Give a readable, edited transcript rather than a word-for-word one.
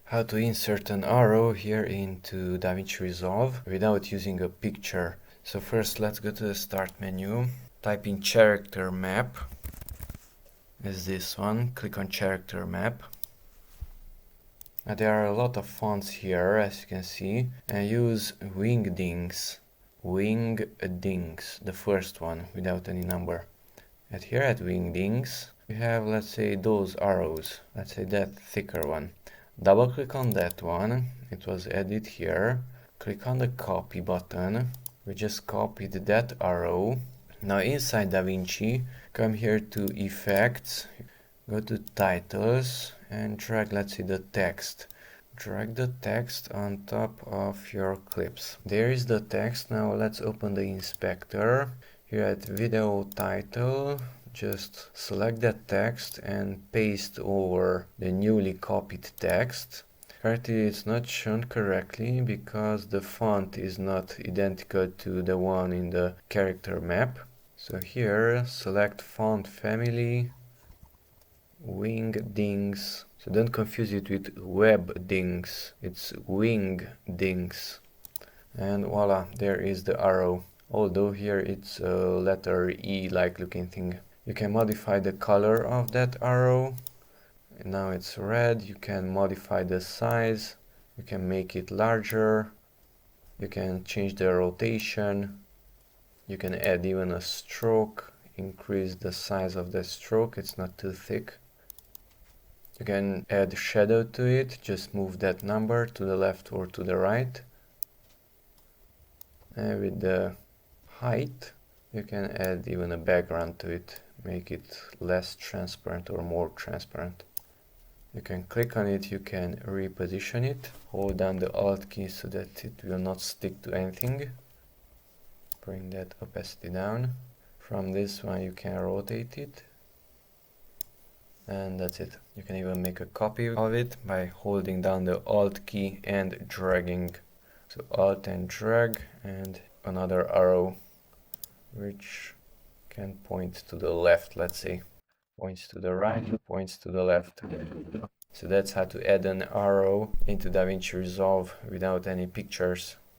How to insert an arrow here into Davinci Resolve without using a picture. So first let's go to the start menu, type in character map, is this one, click on character map. Now there are a lot of fonts here, as you can see, and use Wingdings, Wingdings, the first one without any number. And here at Wingdings we have, let's say, those arrows, let's say that thicker one. Double click on that one, it was added here, click on the copy button, we just copied that arrow. Now inside Davinci, come here to effects, go to titles and drag, let's see, the text. Drag the text on top of your clips. There is the text. Now let's open the inspector. Here at video title, just select that text and paste over the newly copied text. Currently it's not shown correctly because the font is not identical to the one in the character map. So here select font family, Wingdings. So don't confuse it with Webdings, it's Wingdings. And voila, there is the arrow. Although here it's a letter E like looking thing. You can modify the color of that arrow. And now it's red. You can modify the size. You can make it larger. You can change the rotation. You can add even a stroke. Increase the size of the stroke. It's not too thick. You can add shadow to it. Just move that number to the left or to the right. And with the height, you can add even a background to it, make it less transparent or more transparent. You can click on it, you can reposition it, hold down the Alt key so that it will not stick to anything. Bring that opacity down. From this one you can rotate it. And that's it. You can even make a copy of it by holding down the Alt key and dragging. So Alt and drag and another arrow which can point to the left, let's say. Points to the right, points to the left. So that's how to add an arrow into Davinci Resolve without any pictures.